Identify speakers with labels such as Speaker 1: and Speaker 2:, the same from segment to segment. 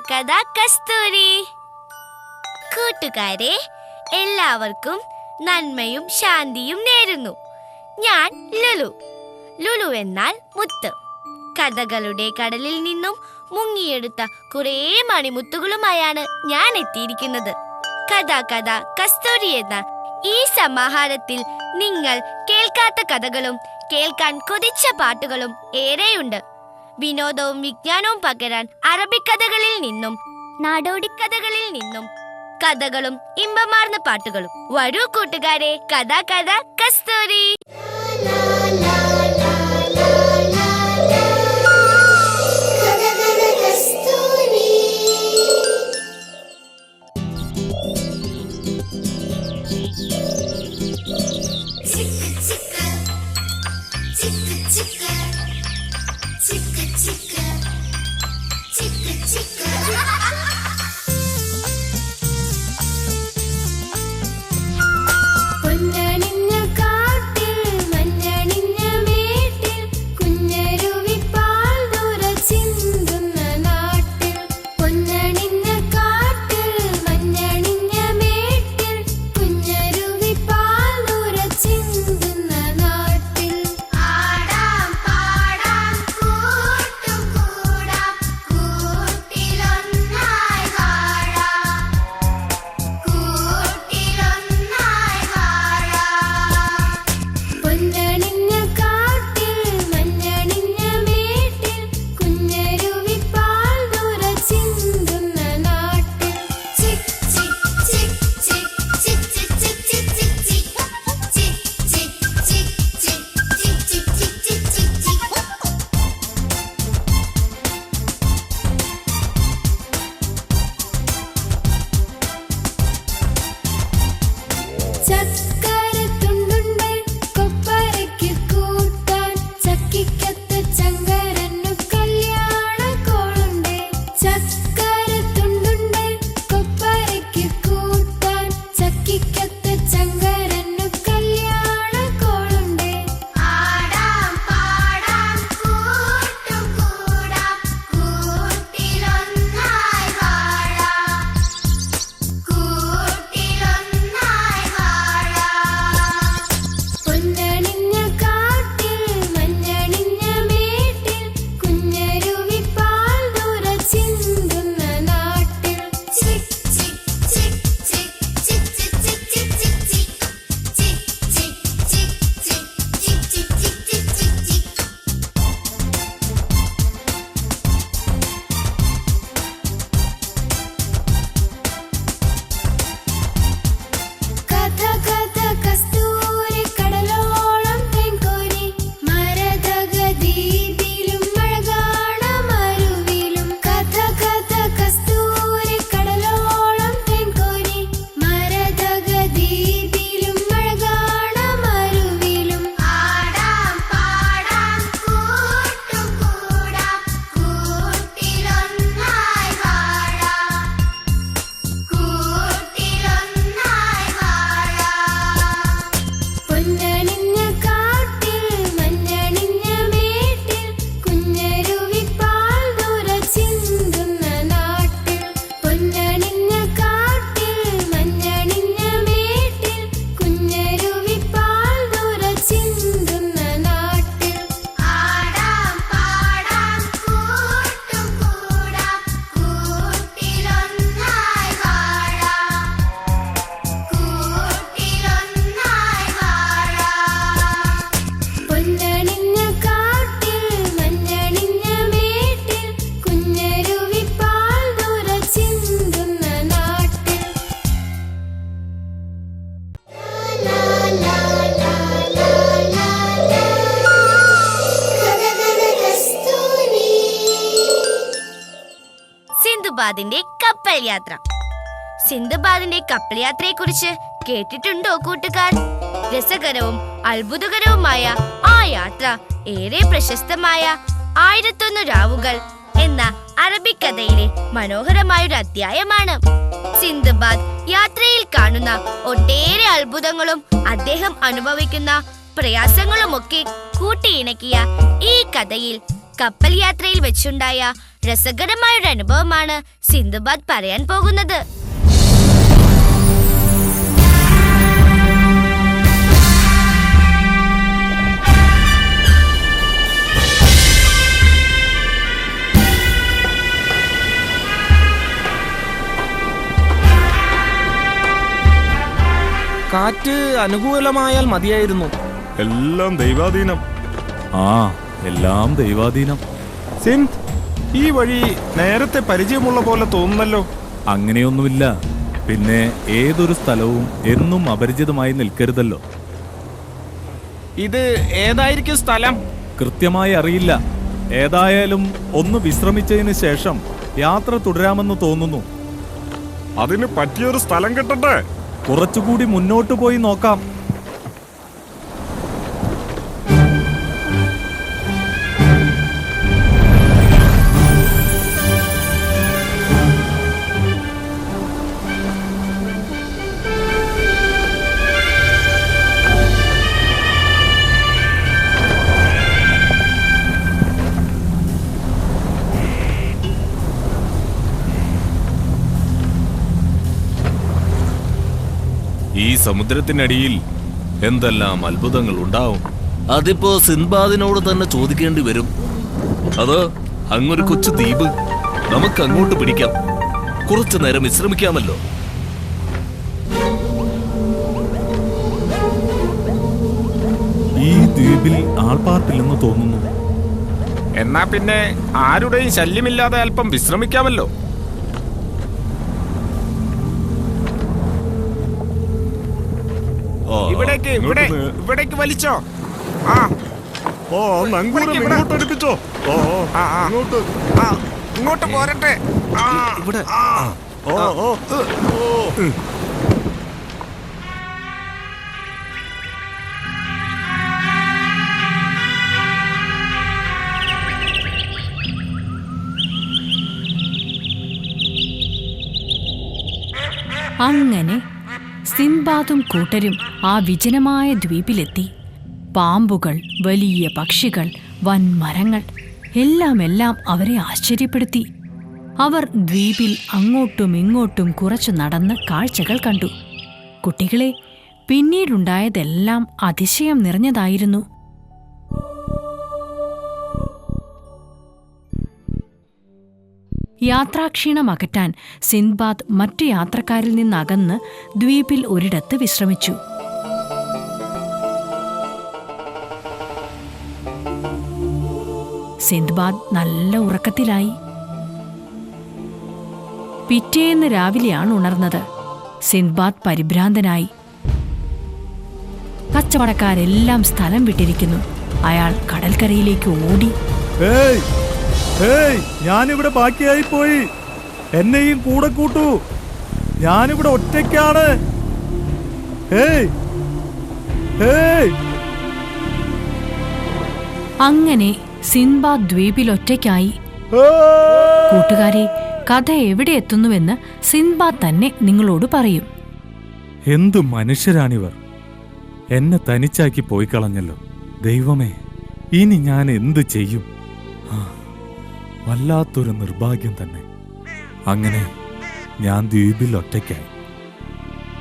Speaker 1: കഥ കസ്തൂരി. കൂട്ടുകാരെ, എല്ലാവർക്കും നന്മയും ശാന്തിയും നേരുന്നു. ഞാൻ ലുലു. ലുലു എന്നാൽ മുത്ത്. കഥകളുടെ കടലിൽ നിന്നും മുങ്ങിയെടുത്ത കുറേ മണിമുത്തുകളുമായാണ് ഞാൻ എത്തിയിരിക്കുന്നത്. കഥ കസ്തൂരി എന്ന ഈ സമാഹാരത്തിൽ നിങ്ങൾ കേൾക്കാത്ത കഥകളും കേൾക്കാൻ കൊതിച്ച പാട്ടുകളും ഏറെയുണ്ട്. വിനോദവും വിജ്ഞാനവും പകരാൻ അറബിക്കഥകളിൽ നിന്നും നാടോടിക്കഥകളിൽ നിന്നും കഥകളും ഇമ്പമാർന്ന പാട്ടുകളും. വരൂ കൂട്ടുകാരെ, കഥ കസ്തൂരി. സിന്ദുബാദിന്റെ കപ്പൽ യാത്ര. സിന്ദുബാദിന്റെ കപ്പൽ യാത്രയെ കുറിച്ച് കേട്ടിട്ടുണ്ടോ കൂട്ടുകാർ? രസകരവും അത്ഭുതകരവുമായ ആ യാത്ര ഏറെ പ്രശസ്തമായ 1001 രാവുകൾ എന്ന അറബിക്കഥയിലെ മനോഹരമായൊരു അധ്യായമാണ്. സിന്ദുബാദ് യാത്രയിൽ കാണുന്ന ഒട്ടേറെ അത്ഭുതങ്ങളും അദ്ദേഹം അനുഭവിക്കുന്ന പ്രയാസങ്ങളുമൊക്കെ കൂട്ടിയിണക്കിയ ഈ കഥയിൽ കപ്പൽ യാത്രയിൽ വെച്ചുണ്ടായ രസകരമായൊരു അനുഭവമാണ് സിന്ധുബാദ് പറയാൻ പോകുന്നത്.
Speaker 2: കാറ്റ് അനുകൂലമായാൽ മതിയായിരുന്നു.
Speaker 3: എല്ലാം ദൈവാധീനം.
Speaker 4: എല്ലാം ദൈവാധീനം.
Speaker 3: സിന്ധ്, ഈ വഴി നേരത്തെ പരിചയമുള്ള പോലെ തോന്നുന്നല്ലോ.
Speaker 4: അങ്ങനെയൊന്നുമില്ല. പിന്നെ ഏതൊരു സ്ഥലവും എന്നും അപരിചിതമായി നിൽക്കരുതല്ലോ.
Speaker 2: ഇത് ഏതായിരിക്കും സ്ഥലം?
Speaker 4: കൃത്യമായി അറിയില്ല. ഏതായാലും ഒന്ന് വിശ്രമിച്ചതിന് ശേഷം യാത്ര തുടരാമെന്ന് തോന്നുന്നു.
Speaker 3: അതിന് പറ്റിയൊരു സ്ഥലം കിട്ടട്ടെ.
Speaker 4: കുറച്ചുകൂടി മുന്നോട്ട് പോയി നോക്കാം.
Speaker 3: ഈ സമുദ്രത്തിനടിയിൽ എന്തെല്ലാം അത്ഭുതങ്ങൾ ഉണ്ടാവും.
Speaker 5: അതിപ്പോ സിൻബാദിനോട് തന്നെ ചോദിക്കേണ്ടി വരും. അത് അങ്ങൊരു കൊച്ചു ദ്വീപ്, നമുക്ക് അങ്ങോട്ട് പിടിക്കാം. കുറച്ചു നേരം വിശ്രമിക്കാമല്ലോ.
Speaker 4: ഈ ദ്വീപിൽ ആൾപ്പാർപ്പില്ലെന്ന് തോന്നുന്നു.
Speaker 3: എന്നാ പിന്നെ ആരുടെയും ശല്യമില്ലാതെ അല്പം വിശ്രമിക്കാമല്ലോ. ഇവിടേക്ക് വലിച്ചോ. അടുപ്പിച്ചോ.
Speaker 2: ഇങ്ങോട്ട് പോരട്ടെ. ഇവിടെ
Speaker 6: അങ്ങനെ സിൻബാദും കൂട്ടരും ആ വിജനമായ ദ്വീപിലെത്തി. പാമ്പുകൾ, വലിയ പക്ഷികൾ, വൻമരങ്ങൾ എല്ലാം അവരെ ആശ്ചര്യപ്പെടുത്തി. അവർ ദ്വീപിൽ അങ്ങോട്ടും ഇങ്ങോട്ടും കുറച്ചു നടന്ന് കാഴ്ചകൾ കണ്ടു. കുട്ടികളെ, പിന്നീടുണ്ടായതെല്ലാം അതിശയം നിറഞ്ഞതായിരുന്നു. യാത്രാക്ഷീണം അകറ്റാൻ സിൻബാദ് മറ്റു യാത്രക്കാരിൽ നിന്നകന്ന് ദ്വീപിൽ ഒരിടത്ത് വിശ്രമിച്ചു. സിൻബാദ് നല്ല ഉറക്കത്തിലായി. പിറ്റേന്ന് രാവിലെയാണ് ഉണർന്നത്. സിൻബാദ് പരിഭ്രാന്തനായി. കച്ചവടക്കാരെല്ലാം സ്ഥലം വിട്ടിരിക്കുന്നു. അയാൾ കടൽക്കരയിലേക്ക് ഓടി.
Speaker 4: ഞാനിവിടെ ബാക്കിയായി പോയി. എന്നെയും കൂടെ കൂട്ടൂ. ഞാനിവിടെ ഒറ്റയ്ക്കാണ്.
Speaker 6: അങ്ങനെ സിൻബാദ് ദ്വീപിൽ ഒറ്റയ്ക്കായി. കൂട്ടുകാരെ, കഥ എവിടെ എത്തുന്നുവെന്ന് സിൻബാദ് തന്നെ നിങ്ങളോട് പറയും.
Speaker 4: എന്തു മനുഷ്യരാണിവർ! എന്നെ തനിച്ചാക്കി പോയി കളഞ്ഞല്ലോ. ദൈവമേ, ഇനി ഞാൻ എന്തു ചെയ്യും? വല്ലാത്തൊരു നിർഭാഗ്യം തന്നെ. അങ്ങനെ ഞാൻ ദ്വീപിൽ ഒറ്റയ്ക്കായി.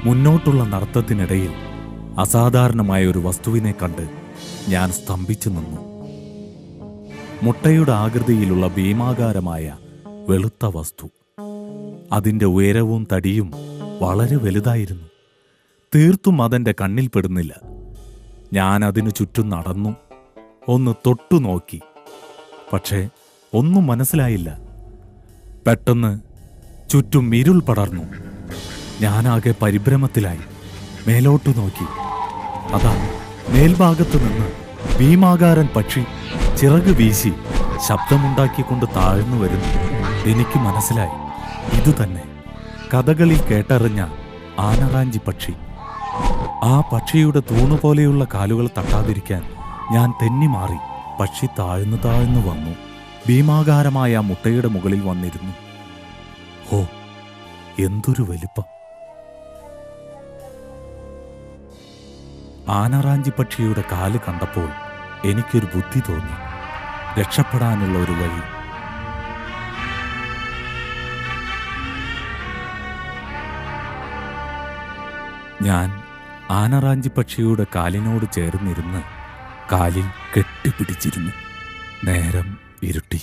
Speaker 4: മുന്നോട്ടുള്ള നടത്തത്തിനിടയിൽ അസാധാരണമായ ഒരു വസ്തുവിനെ കണ്ട് ഞാൻ സ്തംഭിച്ചു നിന്നു. മുട്ടയുടെ ആകൃതിയിലുള്ള ഭീമാകാരമായ വെളുത്ത വസ്തു. അതിൻ്റെ ഉയരവും തടിയും വളരെ വലുതായിരുന്നു. തീർത്തും അതെൻ്റെ കണ്ണിൽപ്പെടുന്നില്ല. ഞാൻ അതിനു ചുറ്റും നടന്നു. ഒന്ന് തൊട്ടു നോക്കി. പക്ഷേ ഒന്നും മനസ്സിലായില്ല. പെട്ടെന്ന് ചുറ്റും ഇരുൾ പടർന്നു. ഞാനാകെ പരിഭ്രമത്തിലായി. മേലോട്ടു നോക്കി. അതാ മേൽഭാഗത്തു നിന്ന് ഭീമാകാരൻ പക്ഷി ചിറക് വീശി ശബ്ദമുണ്ടാക്കിക്കൊണ്ട് താഴ്ന്നു വരുന്നു. എനിക്ക് മനസ്സിലായി, ഇതുതന്നെ കഥകളിൽ കേട്ടറിഞ്ഞ ആനറാഞ്ചി പക്ഷി. ആ പക്ഷിയുടെ തൂണുപോലെയുള്ള കാലുകൾ തട്ടാതിരിക്കാൻ ഞാൻ തെന്നിമാറി. പക്ഷി താഴ്ന്നു വന്നു. ഭീമാകാരമായ മുട്ടയുടെ മുകളിൽ വന്നിരുന്നു. ഹോ, എന്തൊരു വലിപ്പം! ആനറാഞ്ചി പക്ഷിയുടെ കാല് കണ്ടപ്പോൾ എനിക്കൊരു ബുദ്ധി തോന്നി. രക്ഷപ്പെടാനുള്ള ഒരു വഴി. ഞാൻ ആനറാഞ്ചി പക്ഷിയുടെ കാലിനോട് ചേർന്നിരുന്ന് കാലിൽ കെട്ടിപ്പിടിച്ചിരുന്നു. നേരം ഇരുട്ടി.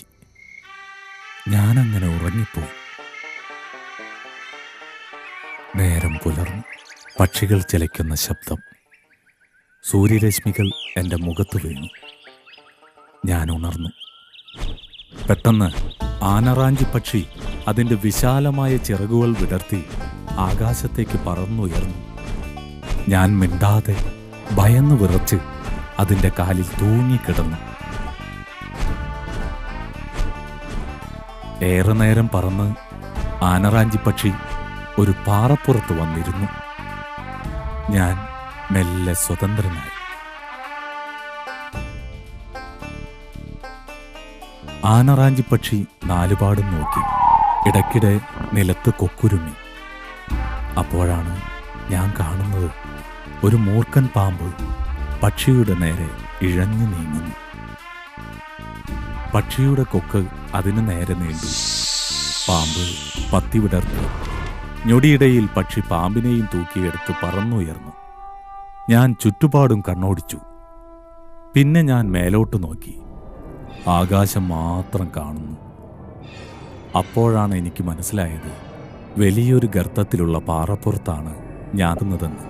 Speaker 4: ഞാനങ്ങനെ ഉറങ്ങിപ്പോയി. നേരം പുലർന്നു. പക്ഷികൾ ചിലയ്ക്കുന്ന ശബ്ദം. സൂര്യരശ്മികൾ എൻ്റെ മുഖത്ത് വീണു. ഞാൻ ഉണർന്നു. പെട്ടെന്ന് ആനറാഞ്ചി പക്ഷി അതിൻ്റെ വിശാലമായ ചിറകുകൾ വിടർത്തി ആകാശത്തേക്ക് പറന്നുയർന്നു. ഞാൻ മിണ്ടാതെ ഭയന്നു വിറച്ച് അതിൻ്റെ കാലിൽ തൂങ്ങിക്കിടന്നു. ഏറെ നേരം പറന്ന് ആനറാഞ്ചി പക്ഷി ഒരു പാറപ്പുറത്ത് വന്നിരുന്നു. ഞാൻ മെല്ലെ സ്വതന്ത്രനായി. ആനറാഞ്ചി പക്ഷി നാലുപാടും നോക്കി. ഇടയ്ക്കിടെ നിലത്ത് കൊക്കുരുമി. അപ്പോഴാണ് ഞാൻ കാണുന്നത് ഒരു മൂർഖൻ പാമ്പ് പക്ഷിയുടെ നേരെ ഇഴഞ്ഞു നീങ്ങുന്നു. പക്ഷിയുടെ കൊക്ക് അതിന് നേരെ നീണ്ടു. പാമ്പ് പത്തി വിടർത്തി. ഞൊടിയിടയിൽ പക്ഷി പാമ്പിനെയും തൂക്കിയെടുത്ത് പറന്നുയർന്നു. ഞാൻ ചുറ്റുപാടും കണ്ണോടിച്ചു. പിന്നെ ഞാൻ മേലോട്ട് നോക്കി. ആകാശം മാത്രം കാണുന്നു. അപ്പോഴാണ് എനിക്ക് മനസ്സിലായത് വലിയൊരു ഗർത്തത്തിലുള്ള പാറപ്പുറത്താണ് ഞാനുന്നതെന്ന്.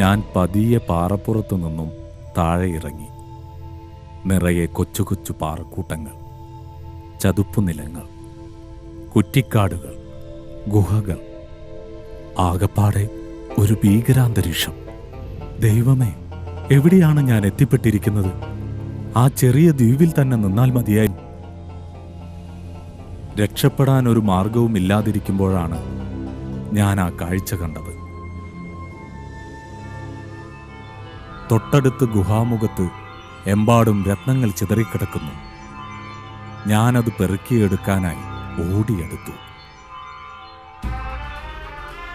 Speaker 4: ഞാൻ പതിയെ പാറപ്പുറത്തു നിന്നും താഴെ ഇറങ്ങി. നിറയെ കൊച്ചു കൊച്ചു പാറക്കൂട്ടങ്ങൾ, ചതുപ്പുനിലങ്ങൾ, കുറ്റിക്കാടുകൾ, ഗുഹകൾ. ആകപ്പാടെ ഒരു ഭീകരാന്തരീക്ഷം. ദൈവമേ, എവിടെയാണ് ഞാൻ എത്തിപ്പെട്ടിരിക്കുന്നത്? ആ ചെറിയ ദ്വീപിൽ തന്നെ നിന്നാൽ മതിയായി. രക്ഷപ്പെടാൻ ഒരു മാർഗവും ഇല്ലാതിരിക്കുമ്പോഴാണ് ഞാൻ ആ കാഴ്ച കണ്ടത്. തൊട്ടടുത്ത് ഗുഹാമുഖത്ത് എമ്പാടും രത്നങ്ങൾ ചിതറിക്കിടക്കുന്നു. ഞാനത് പെറുക്കിയെടുക്കാനായി ഓടിയെടുത്തു.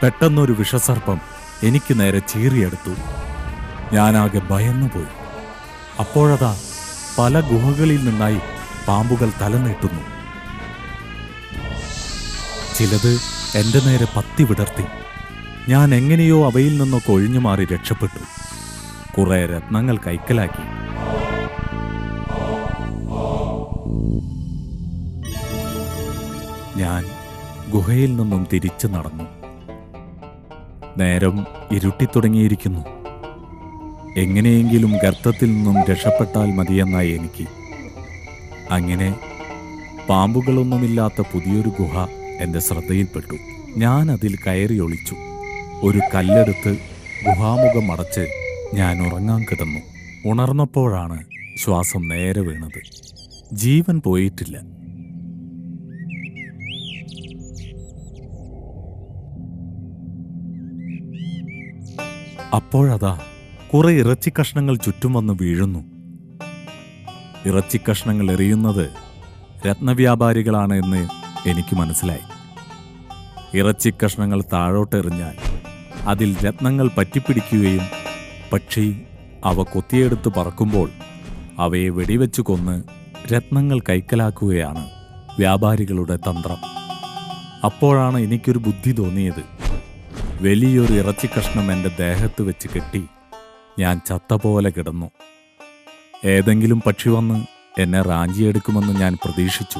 Speaker 4: പെട്ടെന്നൊരു വിഷസർപ്പം എനിക്ക് നേരെ ചീറിയെടുത്തു. ഞാനാകെ ഭയന്നുപോയി. അപ്പോഴതാ പല ഗുഹകളിൽ നിന്നായി പാമ്പുകൾ തലനീട്ടുന്നു. ചിലത് എൻ്റെ നേരെ പത്തി വിടർത്തി. ഞാൻ എങ്ങനെയോ അവയിൽ നിന്നൊക്കെ ഒഴിഞ്ഞു മാറി രക്ഷപ്പെട്ടു. കുറെ രത്നങ്ങൾ കൈക്കലാക്കി. ഞാൻ ഗുഹയിൽ നിന്നും തിരിച്ചു നടന്നു. നേരം ഇരുട്ടിത്തുടങ്ങിയിരിക്കുന്നു. എങ്ങനെയെങ്കിലും ഗർത്തത്തിൽ നിന്നും രക്ഷപ്പെട്ടാൽ മതിയെന്നായി എനിക്ക്. അങ്ങനെ പാമ്പുകളൊന്നുമില്ലാത്ത പുതിയൊരു ഗുഹ എൻ്റെ ശ്രദ്ധയിൽപ്പെട്ടു. ഞാൻ അതിൽ കയറി ഒളിച്ചു. ഒരു കല്ലെടുത്ത് ഗുഹാമുഖം അടച്ച് ഞാൻ ഉറങ്ങാൻ കിടന്നു. ഉണർന്നപ്പോഴാണ് ശ്വാസം നേരെ വീണത്. ജീവൻ പോയിട്ടില്ല. അപ്പോഴതാ കുറെ ഇറച്ചിക്കഷ്ണങ്ങൾ ചുറ്റും വന്ന് വീഴുന്നു. ഇറച്ചിക്കഷ്ണങ്ങൾ എറിയുന്നത് രത്നവ്യാപാരികളാണ് എന്ന് എനിക്ക് മനസ്സിലായി. ഇറച്ചിക്കഷ്ണങ്ങൾ താഴോട്ടെറിഞ്ഞാൽ അതിൽ രത്നങ്ങൾ പറ്റിപ്പിടിക്കുകയും പക്ഷി അവ കൊത്തിയെടുത്ത് പറക്കുമ്പോൾ അവയെ വെടിവെച്ച് കൊന്ന് രത്നങ്ങൾ കൈക്കലാക്കുകയാണ് വ്യാപാരികളുടെ തന്ത്രം. അപ്പോഴാണ് എനിക്കൊരു ബുദ്ധി തോന്നിയത്. വലിയൊരു ഇറച്ചിക്കഷ്ണം എൻ്റെ ദേഹത്ത് വെച്ച് കെട്ടി ഞാൻ ചത്ത പോലെ കിടന്നു. ഏതെങ്കിലും പക്ഷി വന്ന് എന്നെ റാഞ്ചിയെടുക്കുമെന്ന് ഞാൻ പ്രതീക്ഷിച്ചു.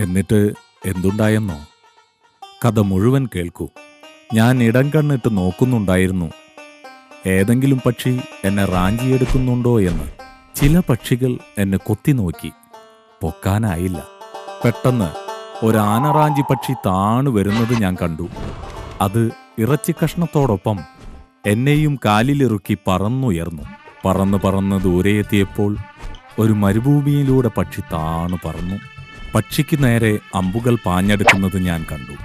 Speaker 4: എന്നിട്ട് എന്തുണ്ടായെന്നോ? കഥ മുഴുവൻ കേൾക്കൂ. ഞാൻ ഇടം കണ്ണിട്ട് നോക്കുന്നുണ്ടായിരുന്നു ഏതെങ്കിലും പക്ഷി എന്നെ റാഞ്ചിയെടുക്കുന്നുണ്ടോ എന്ന്. ചില പക്ഷികൾ എന്നെ കൊത്തി നോക്കി. പൊക്കാനായില്ല. പെട്ടെന്ന് ഒരു ആനറാഞ്ചി പക്ഷി താണു വരുന്നത് ഞാൻ കണ്ടു. അത് ഇറച്ചിക്കഷ്ണത്തോടൊപ്പം എന്നെയും കാലിലിറുക്കി പറന്നുയർന്നു. പറന്ന് ദൂരെ എത്തിയപ്പോൾ ഒരു മരുഭൂമിയിലൂടെ പക്ഷി താണു പറന്നു. പക്ഷിക്ക് നേരെ അമ്പുകൾ പാഞ്ഞെടുക്കുന്നത് ഞാൻ കണ്ടു.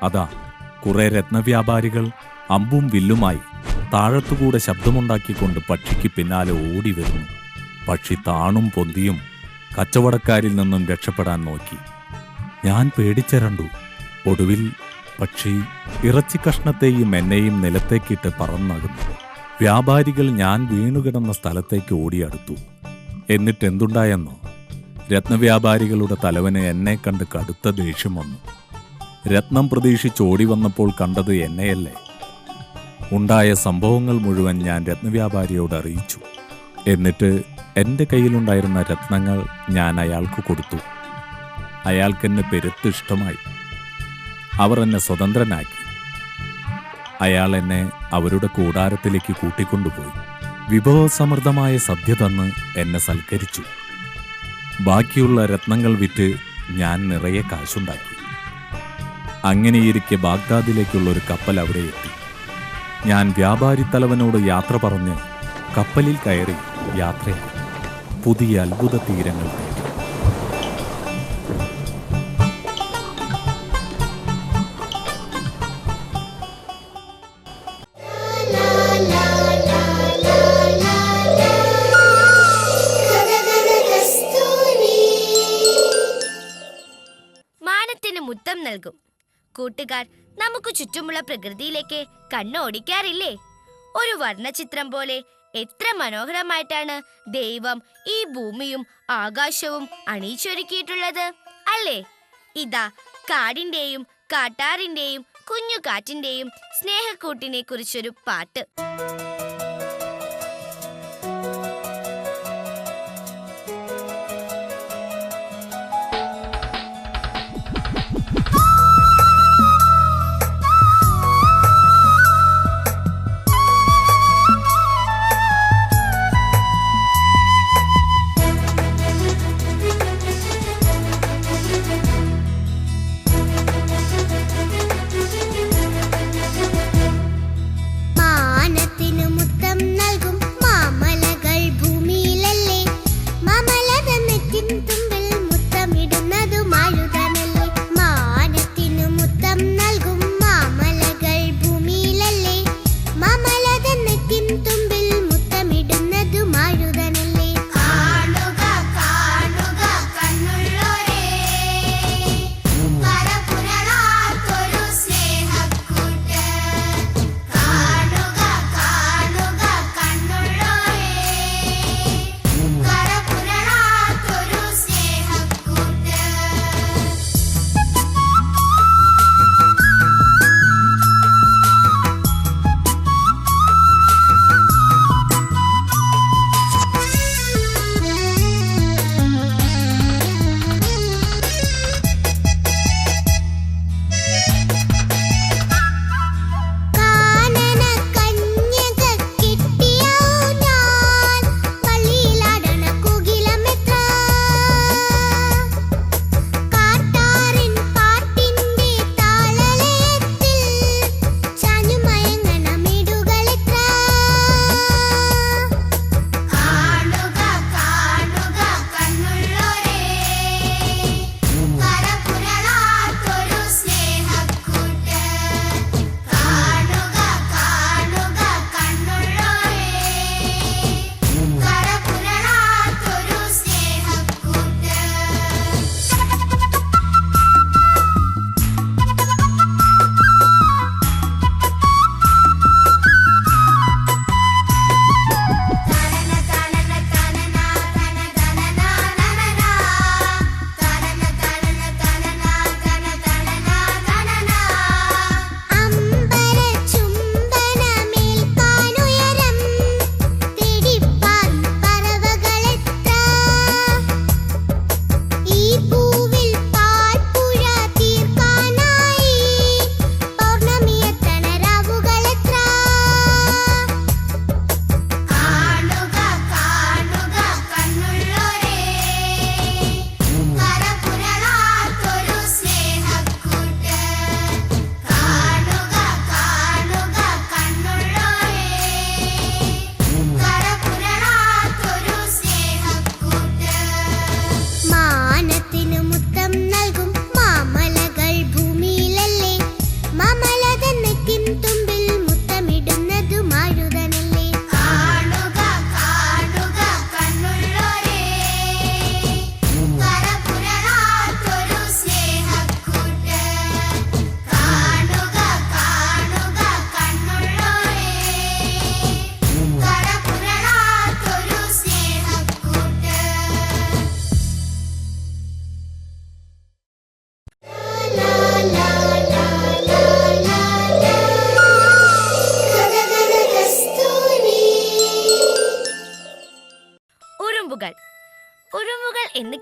Speaker 4: അതാ കുറെ രത്നവ്യാപാരികൾ അമ്പും വില്ലുമായി താഴത്തുകൂടെ ശബ്ദമുണ്ടാക്കിക്കൊണ്ട് പക്ഷിക്ക് പിന്നാലെ ഓടി വരുന്നു. പക്ഷി താണും പൊന്തിയും കച്ചവടക്കാരിൽ നിന്നും രക്ഷപ്പെടാൻ നോക്കി. ഞാൻ പേടിച്ചരണ്ടു. ഒടുവിൽ പക്ഷി ഇറച്ചിക്കഷ്ണത്തെയും എന്നെയും നിലത്തേക്കിട്ട് പറന്നകുന്നു. വ്യാപാരികൾ ഞാൻ വീണുകിടന്ന സ്ഥലത്തേക്ക് ഓടിയടുത്തു. എന്നിട്ടെന്തുണ്ടായെന്നോ? രത്നവ്യാപാരികളുടെ തലവന് എന്നെ കണ്ട് കടുത്ത ദേഷ്യം വന്നു. രത്നം പ്രതീക്ഷിച്ചോടി വന്നപ്പോൾ കണ്ടത് എന്നെയല്ലേ. ഉണ്ടായ സംഭവങ്ങൾ മുഴുവൻ ഞാൻ രത്നവ്യാപാരിയോട് അറിയിച്ചു. എന്നിട്ട് എൻ്റെ കയ്യിലുണ്ടായിരുന്ന രത്നങ്ങൾ ഞാൻ അയാൾക്ക് കൊടുത്തു. അയാൾക്കെന്നെ പെരുത്ത് ഇഷ്ടമായി. അവർ എന്നെ സ്വതന്ത്രനാക്കി. അയാൾ എന്നെ അവരുടെ കൂടാരത്തിലേക്ക് കൂട്ടിക്കൊണ്ടുപോയി. വിഭവസമൃദ്ധമായ സദ്യ തന്ന് എന്നെ സൽക്കരിച്ചു. ബാക്കിയുള്ള രത്നങ്ങൾ വിറ്റ് ഞാൻ നിറയെ കാശുണ്ടാക്കി. അങ്ങനെയിരിക്കെ ബാഗ്ദാദിലേക്കുള്ള ഒരു കപ്പൽ അവിടെ എത്തി. ഞാൻ വ്യാപാരി തലവനോട് യാത്ര പറഞ്ഞ് കപ്പലിൽ കയറി യാത്രയായി. പുതിയ അത്ഭുത തീരങ്ങൾ തേടി.
Speaker 1: മാനത്തിന് മുത്തം നൽകും. കൂട്ടുകാർ, നമുക്ക് ചുറ്റുമുള്ള പ്രകൃതിയിലേക്ക് കണ്ണോടിക്കാറില്ലേ? ഒരു വർണ്ണചിത്രം പോലെ എത്ര മനോഹരമായിട്ടാണ് ദൈവം ഈ ഭൂമിയും ആകാശവും അണിയിച്ചൊരുക്കിയിട്ടുള്ളത് അല്ലേ? ഇതാ കാടിന്റെയും കാട്ടാറിന്റെയും കുഞ്ഞു കാറ്റിന്റെയും സ്നേഹക്കൂട്ടിനെ കുറിച്ചൊരു പാട്ട്.
Speaker 7: മാനത്തിനും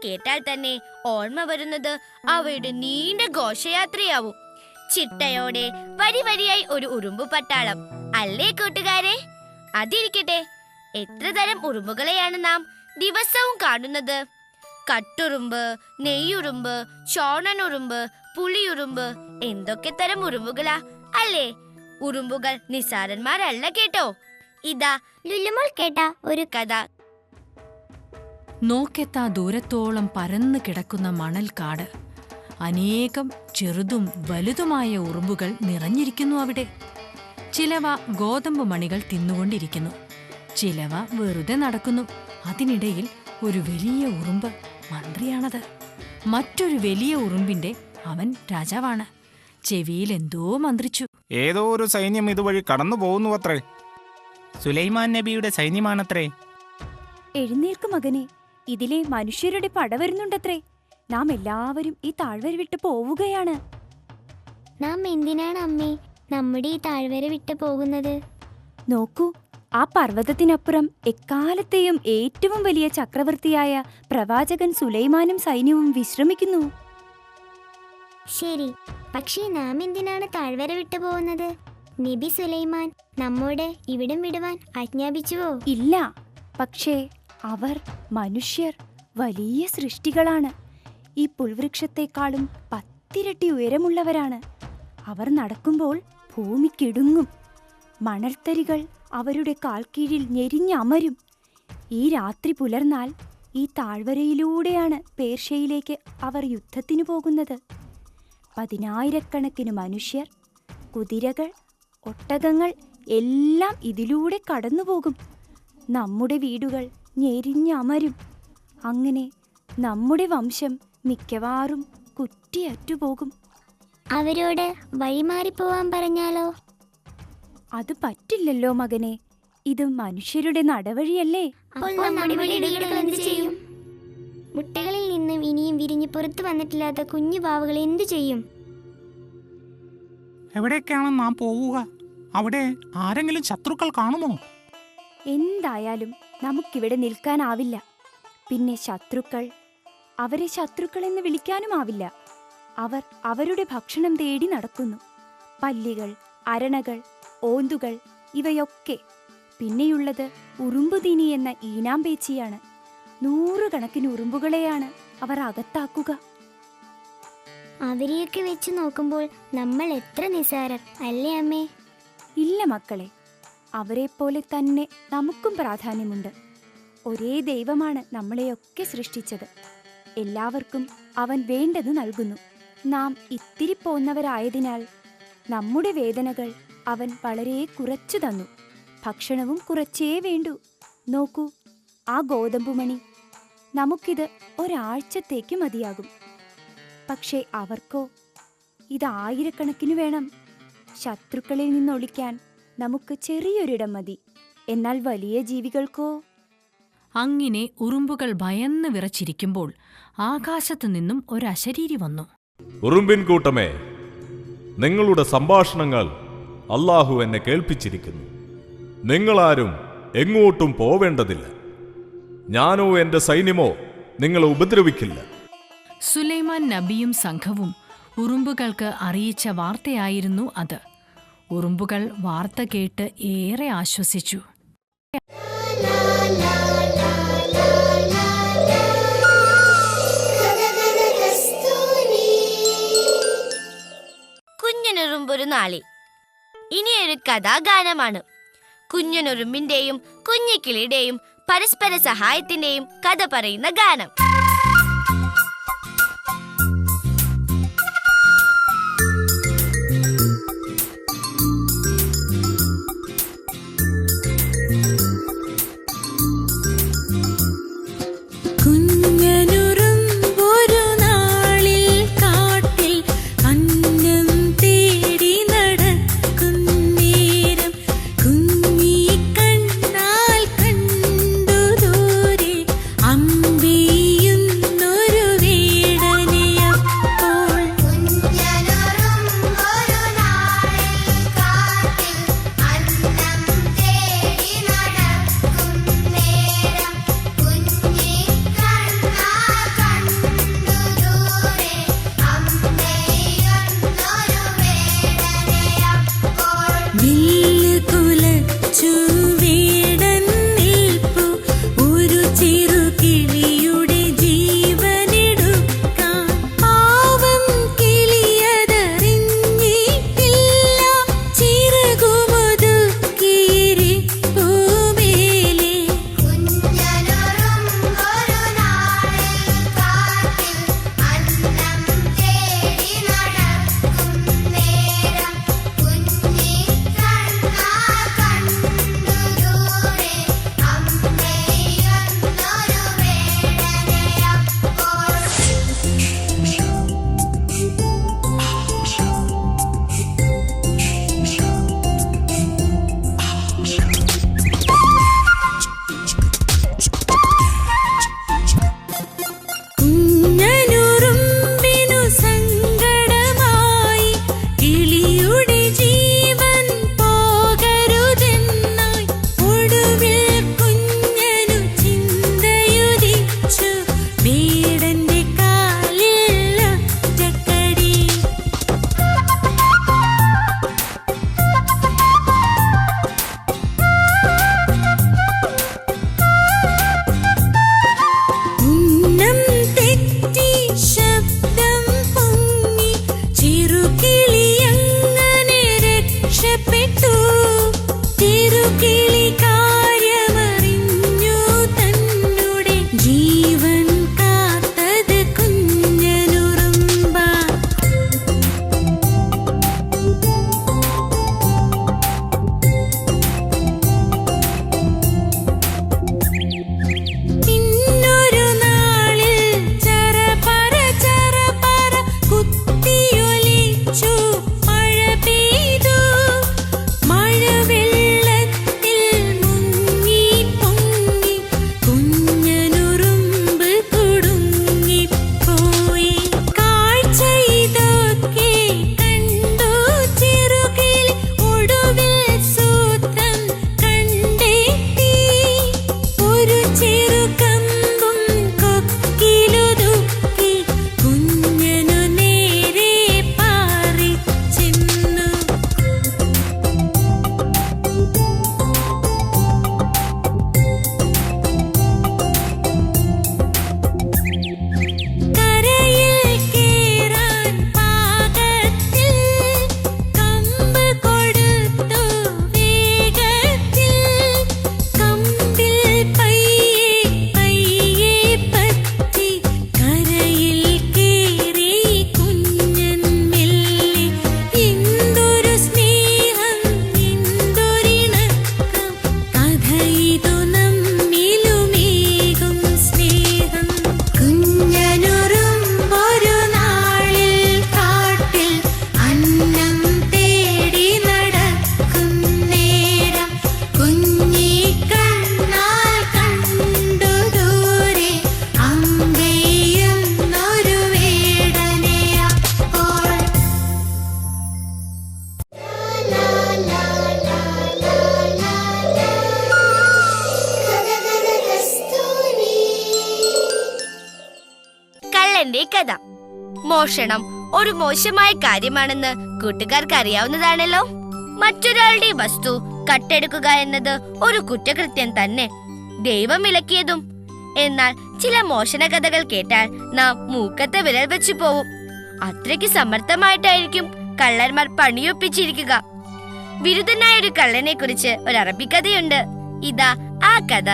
Speaker 1: കേട്ടാൽ തന്നെ ഓർമ്മ വരുന്നത് അവയുടെ നീണ്ട ഘോഷയാത്രയാവും. ചിട്ടയോടെ വരി വരിയായി ഒരു ഉറുമ്പു പട്ടാളം, അല്ലേ കൂട്ടുകാരെ? അതിരിക്കട്ടെ, എത്ര തരം ഉറുമ്പുകളെയാണ് നാം ദിവസവും കാണുന്നത്? കട്ടുറുമ്പ്, നെയ്യുറുമ്പ്, ചോണനുറുമ്പ്, പുളിയുറുമ്പ്, എന്തൊക്കെ തരം ഉറുമ്പുകളാ അല്ലേ? ഉറുമ്പുകൾ നിസാരന്മാരല്ല കേട്ടോ. ഇതാ ലുല്ലുമോൾ കേട്ട ഒരു കഥ.
Speaker 6: നോക്കെത്താ ദൂരത്തോളം പരന്നു കിടക്കുന്ന മണൽക്കാട്. അനേകം ചെറുതും വലുതുമായ ഉറുമ്പുകൾ നിറഞ്ഞിരിക്കുന്നു അവിടെ. ചിലവ ഗോതമ്പ് മണികൾ തിന്നുകൊണ്ടിരിക്കുന്നു, ചിലവ വെറുതെ നടക്കുന്നു. അതിനിടയിൽ ഒരു വലിയ ഉറുമ്പ്, മന്ത്രിയാണത്. മറ്റൊരു വലിയ ഉറുമ്പിന്റെ അവൻ രാജാവാണ്. ചെവിയിൽ എന്തോ മന്ത്രിച്ചു.
Speaker 3: ഏതോ ഒരു സൈന്യം ഇതുവഴി കടന്നു പോകുന്നു അത്രേ. സുലൈമാൻ നബിയുടെ സൈന്യമാണത്രേ.
Speaker 7: എഴുന്നേൽക്കു മകനെ, ഇതിലെ മനുഷ്യരുടെ പട വരുന്നുണ്ടത്രേ. നാം എല്ലാവരും ഈ താഴ്വര വിട്ടു പോവുകയാണ്.
Speaker 8: നാം എന്തിനാണ് അമ്മേ നമ്മുടെ ഈ താഴ്വര വിട്ടു പോകുന്നത്?
Speaker 7: നോക്കൂ, ആ പർവ്വതത്തിനപ്പുറം എക്കാലത്തെയും ഏറ്റവും വലിയ ചക്രവർത്തിയായ പ്രവാചകൻ സുലൈമാനും സൈന്യവും വിശ്രമിക്കുന്നു.
Speaker 8: ശരി, പക്ഷേ നാം എന്തിനാണ് താഴ്വര വിട്ടു പോകുന്നത്? നബി സുലൈമാൻ നമ്മോട് ഇവിടം വിടുവാൻ ആജ്ഞാപിച്ചുവോ?
Speaker 7: ഇല്ല, പക്ഷേ അവർ മനുഷ്യർ വലിയ സൃഷ്ടികളാണ്. ഈ പുൽവൃക്ഷത്തെക്കാളും 10 ഇരട്ടി ഉയരമുള്ളവരാണ്. അവർ നടക്കുമ്പോൾ ഭൂമി കിടുങ്ങും. മണൽത്തരികൾ അവരുടെ കാൽക്കീഴിൽ ഞെരിഞ്ഞമരും. ഈ രാത്രി പുലർന്നാൽ ഈ താഴ്വരയിലൂടെയാണ് പേർഷ്യയിലേക്ക് അവർ യുദ്ധത്തിനു പോകുന്നത്. 10,000-കണക്കിന് മനുഷ്യർ, കുതിരകൾ, ഒട്ടകങ്ങൾ എല്ലാം ഇതിലൂടെ കടന്നുപോകും. നമ്മുടെ വീടുകൾ ഞെരിഞ്ഞമരും. അങ്ങനെ നമ്മുടെ വംശം മിക്കവാറും കുറ്റിയറ്റുപോകും.
Speaker 8: അവരോട് വഴിമാറിപ്പോവാൻ പറഞ്ഞാലോ?
Speaker 7: അത് പറ്റില്ലല്ലോ മകനെ, ഇത് മനുഷ്യരുടെ നടവഴിയല്ലേ.
Speaker 8: അപ്പോൾ നമ്മുടെ വീടുകൾ എന്ത് ചെയ്യും? മുട്ടകളിൽ നിന്നും ഇനിയും വിരിഞ്ഞ് പുറത്തു വന്നിട്ടില്ലാത്ത കുഞ്ഞു പാവകൾ എന്തു ചെയ്യും?
Speaker 3: എവിടേക്കാണ് നാം പോവുക? അവിടെ ആരെങ്കിലും ശത്രുക്കൾ കാണുമോ?
Speaker 7: എന്തായാലും നമുക്കിവിടെ നിൽക്കാനാവില്ല. പിന്നെ ശത്രുക്കൾ, അവരെ ശത്രുക്കളെന്ന് വിളിക്കാനുമാവില്ല. അവർ അവരുടെ ഭക്ഷണം തേടി നടക്കുന്നു. പല്ലികൾ, അരണകൾ, ഓന്തുകൾ ഇവയൊക്കെ. പിന്നെയുള്ളത് ഉറുമ്പുതീനി എന്ന ഈനാമ്പേച്ചിയാണ്. 100 കണക്കിന് ഉറുമ്പുകളെയാണ് അവർ അകത്താക്കുക.
Speaker 8: അവരെയൊക്കെ വെച്ച് നോക്കുമ്പോൾ നമ്മൾ എത്ര നിസാരർ അല്ലേ അമ്മേ?
Speaker 7: ഇല്ല മക്കളെ, അവരെപ്പോലെ തന്നെ നമുക്കും പ്രാധാന്യമുണ്ട്. ഒരേ ദൈവമാണ് നമ്മളെയൊക്കെ സൃഷ്ടിച്ചത്. എല്ലാവർക്കും അവൻ വേണ്ടത് നൽകുന്നു. നാം ഇത്തിരി പോന്നവരായതിനാൽ നമ്മുടെ വേദനകൾ അവൻ വളരെ കുറച്ചു തന്നു. ഭക്ഷണവും കുറച്ചേ വേണ്ടൂ. നോക്കൂ, ആ ഗോതമ്പുമണി നമുക്കിത് ഒരാഴ്ചത്തേക്ക് മതിയാകും. പക്ഷേ അവർക്കോ ഇത് 1000-കണക്കിന് വേണം. ശത്രുക്കളിൽ നിന്നൊളിക്കാൻ നമുക്ക് ചെറിയൊരിടം മതി. എന്നാൽ വലിയ ജീവികൾക്കോ?
Speaker 6: അങ്ങനെ ഉറുമ്പുകൾ ഭയന്ന് വിറച്ചിരിക്കുമ്പോൾ ആകാശത്തു നിന്നും ഒരശരീരി വന്നു.
Speaker 9: ഉറുമ്പിൻ കൂട്ടമേ, നിങ്ങളുടെ സംഭാഷണങ്ങൾ അല്ലാഹു എന്നെ കേൾപ്പിച്ചിരിക്കുന്നു. നിങ്ങളാരും എങ്ങോട്ടും പോവേണ്ടതില്ല. ഞാനോ എന്റെ സൈന്യമോ നിങ്ങളെ ഉപദ്രവിക്കില്ല.
Speaker 6: സുലൈമാൻ നബിയും സംഘവും ഉറുമ്പുകൾക്ക് അറിയിച്ച വാർത്തയായിരുന്നു അത്. ഉറുമ്പുകൾ വാർത്ത കേട്ട് ഏറെ ആശ്വസിച്ചു.
Speaker 1: കുഞ്ഞനുറുമ്പൊരു നാളി. ഇനിയൊരു കഥാഗാനമാണ്. കുഞ്ഞനുറുമ്പിന്റെയും കുഞ്ഞിക്കിളിയുടെയും പരസ്പര സഹായത്തിന്റെയും കഥ പറയുന്ന ഗാനം.
Speaker 10: അമ്പി
Speaker 1: കഥ. മോഷണം ഒരു മോശമായ കാര്യമാണെന്ന് കൂട്ടുകാർക്ക് അറിയാവുന്നതാണല്ലോ. മറ്റൊരാളുടെ വസ്തു കട്ടെടുക്കുക എന്നത് ഒരു കുറ്റകൃത്യം തന്നെ, ദൈവം വിലക്കിയതും. എന്നാൽ ചില മോഷണ കഥകൾ കേട്ടാൽ നാം മൂക്കത്തെ വിരൽ വെച്ചു പോവും. അത്രയ്ക്ക് സമർത്ഥമായിട്ടായിരിക്കും കള്ളന്മാർ പണിയൊപ്പിച്ചിരിക്കുക. വിരുദ്ധനായ ഒരു കള്ളനെ കുറിച്ച് ഒരു അറബിക്കഥയുണ്ട്. ഇതാ ആ കഥ.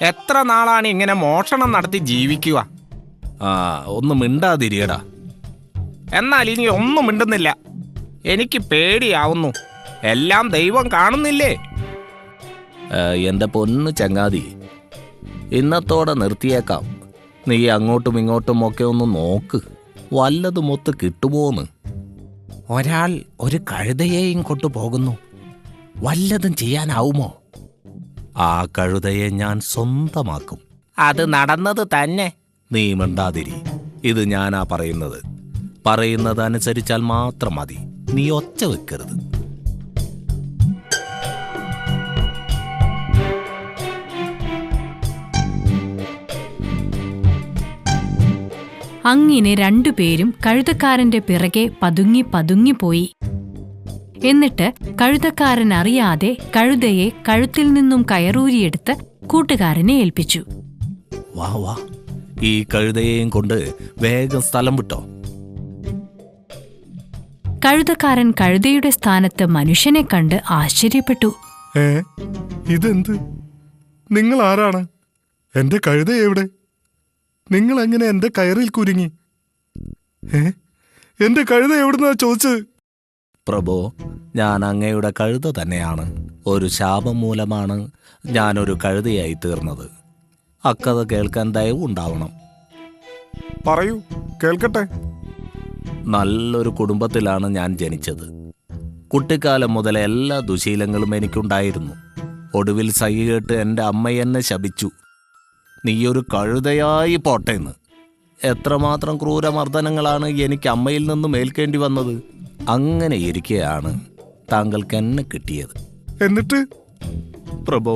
Speaker 3: എത്ര നാളാണ് ഇങ്ങനെ മോഷണം നടത്തി ജീവിക്കുക?
Speaker 5: ഒന്ന് മിണ്ടാതിരിയടാ.
Speaker 3: എന്നാൽ ഇനി ഒന്നും മിണ്ടുന്നില്ല. എനിക്ക് പേടിയാവുന്നു. എല്ലാം ദൈവം കാണുന്നില്ലേ?
Speaker 5: എന്റെ പൊന്നു ചങ്ങാതി, ഇന്നത്തോടെ നിർത്തിയേക്കാം. നീ അങ്ങോട്ടും ഇങ്ങോട്ടും ഒക്കെ ഒന്ന് നോക്ക്, വല്ലതും ഒത്ത് കിട്ടുമോന്ന്.
Speaker 3: ഒരാൾ ഒരു കഴുതയെയും കൊണ്ടുപോകുന്നു. വല്ലതും ചെയ്യാനാവുമോ?
Speaker 5: ആ കഴുതയെ ഞാൻ സ്വന്തമാക്കും.
Speaker 3: അത് നടന്നത് തന്നെ.
Speaker 5: നീ മിണ്ടാതിരി. ഇത് ഞാനാ പറയുന്നത്. പറയുന്നത് അനുസരിച്ചാൽ മാത്രം മതി. നീ ഒച്ച വെക്കരുത്.
Speaker 6: അങ്ങനെ രണ്ടുപേരും കഴുതക്കാരന്റെ പിറകെ പതുങ്ങിപ്പോയി. എന്നിട്ട് കഴുതക്കാരൻ അറിയാതെ കഴുതയെ കഴുത്തിൽ നിന്നും കയറൂരിയെടുത്ത് കൂട്ടുകാരനെ ഏൽപ്പിച്ചു.
Speaker 5: വാ വാ, ഈ കഴുതയെയും കൊണ്ട് വേഗം സ്ഥലം വിട്ടോ.
Speaker 6: കഴുതക്കാരൻ കഴുതയുടെ സ്ഥാനത്ത് മനുഷ്യനെ കണ്ട് ആശ്ചര്യപ്പെട്ടു.
Speaker 10: ഇതെന്ത്? നിങ്ങൾ ആരാണ്? എന്റെ കഴുത എവിടെ? നിങ്ങൾ എങ്ങനെ എന്റെ കയറിൽ കുരുങ്ങി? എന്റെ കഴുത എവിടുന്നാ ചോദിച്ചത്?
Speaker 5: പ്രഭോ, ഞാൻ അങ്ങയുടെ കഴുത തന്നെയാണ്. ഒരു ശാപം മൂലമാണ് ഞാനൊരു കഴുതയായി തീർന്നത്. അക്കഥ കേൾക്കാൻ ദയവുണ്ടാവണം.
Speaker 10: പറയൂ, കേൾക്കട്ടെ.
Speaker 5: നല്ലൊരു കുടുംബത്തിലാണ് ഞാൻ ജനിച്ചത്. കുട്ടിക്കാലം മുതൽ എല്ലാ ദുശീലങ്ങളും എനിക്കുണ്ടായിരുന്നു. ഒടുവിൽ സഹികേട്ട് എൻ്റെ അമ്മ എന്നെ ശപിച്ചു. നീയൊരു കഴുതയായി പോട്ടേന്ന്. എത്രമാത്രം ക്രൂരമർദ്ദനങ്ങളാണ് എനിക്ക് അമ്മയിൽ നിന്നും ഏൽക്കേണ്ടി വന്നത്. അങ്ങനെ ഇരിക്കെയാണ് താങ്കൾക്ക് എന്നെ കിട്ടിയത്.
Speaker 10: എന്നിട്ട്?
Speaker 5: പ്രഭോ,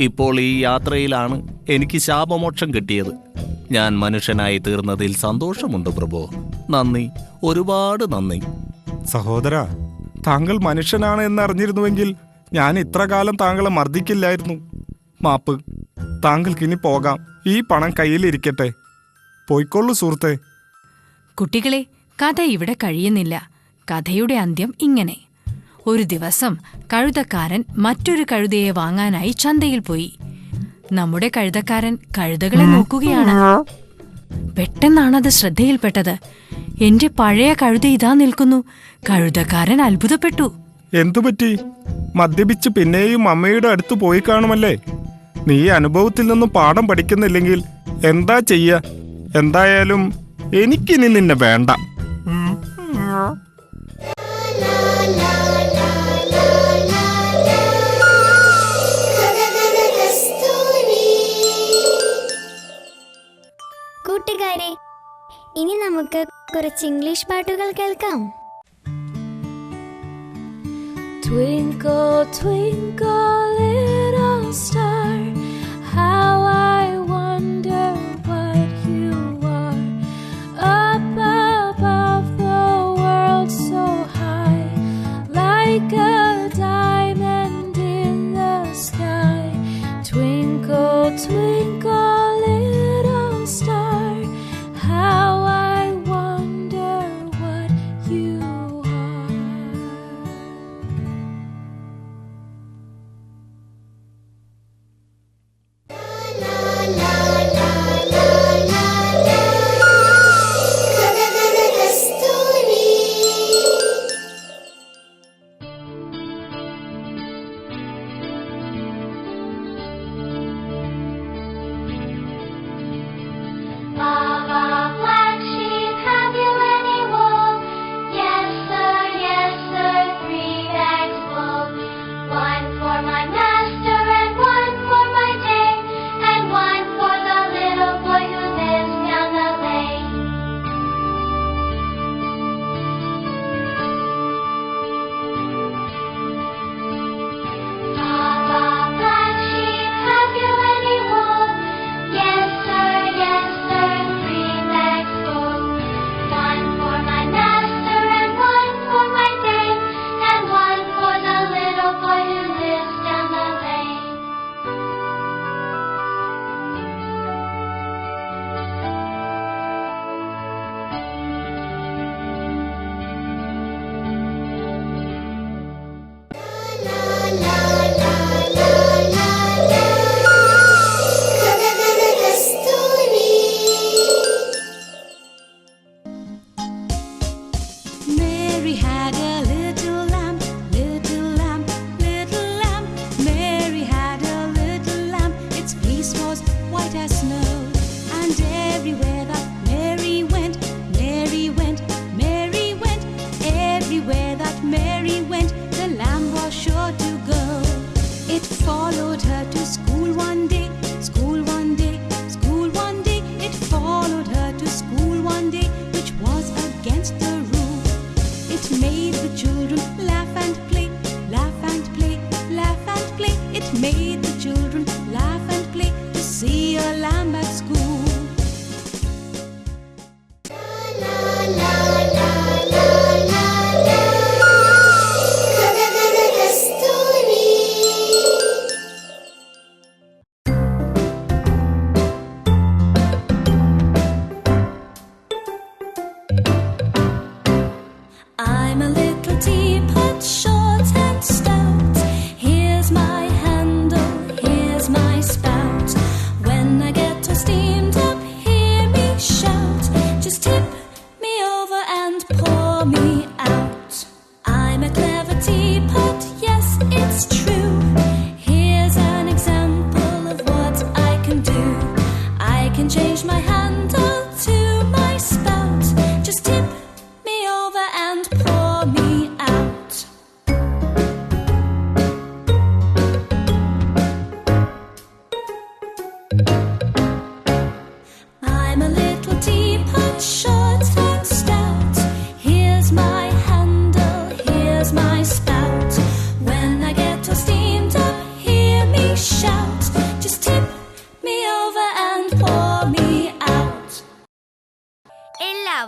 Speaker 5: ഇപ്പോൾ ഈ യാത്രയിലാണ് എനിക്ക് ശാപമോക്ഷം കിട്ടിയത്. ഞാൻ മനുഷ്യനായി തീർന്നതിൽ സന്തോഷമുണ്ട് പ്രഭോ. നന്ദി, ഒരുപാട് നന്ദി.
Speaker 10: സഹോദര, താങ്കൾ മനുഷ്യനാണ് എന്നറിഞ്ഞിരുന്നുവെങ്കിൽ ഞാൻ ഇത്ര കാലം താങ്കളെ മർദ്ദിക്കില്ലായിരുന്നു. മാപ്പ്. താങ്കൾക്കിനി പോകാം. ഈ പണം കയ്യിലിരിക്കട്ടെ. പോയിക്കൊള്ളു സുഹൃത്തെ.
Speaker 6: കുട്ടികളെ, കഥ ഇവിടെ കഴിയുന്നില്ല. കഥയുടെ അന്ത്യം ഇങ്ങനെ. ഒരു ദിവസം കഴുതക്കാരൻ മറ്റൊരു കഴുതയെ വാങ്ങാനായി ചന്തയിൽ പോയി. നമ്മുടെ കഴുതക്കാരൻ കഴുതകളെ നോക്കുകയാണ്. പെട്ടെന്നാണത് ശ്രദ്ധയിൽപ്പെട്ടത്. എന്റെ പഴയ കഴുത ഇതാ നിൽക്കുന്നു. കഴുതക്കാരൻ അത്ഭുതപ്പെട്ടു.
Speaker 10: എന്തുപറ്റി? മദ്യപിച്ച് പിന്നെയും അമ്മയുടെ അടുത്ത് പോയി കാണുമല്ലേ? നീ അനുഭവത്തിൽ നിന്നും പാഠം പഠിക്കുന്നില്ലെങ്കിൽ എന്താ ചെയ്യ? എന്തായാലും എനിക്കിനി നിന്നെ വേണ്ട.
Speaker 8: കൂട്ടുകാരെ, ഇനി നമുക്ക് കുറച്ച് ഇംഗ്ലീഷ് പാട്ടുകൾ കേൾക്കാം.
Speaker 11: Twinkle, twinkle, little star, how I wonder what you are. Up above the world so high, like a diamond in the sky. Twinkle, twinkle, little star, how I wonder what you are.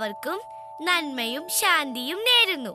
Speaker 1: എല്ലാവർക്കും നന്മയും ശാന്തിയും നേരുന്നു.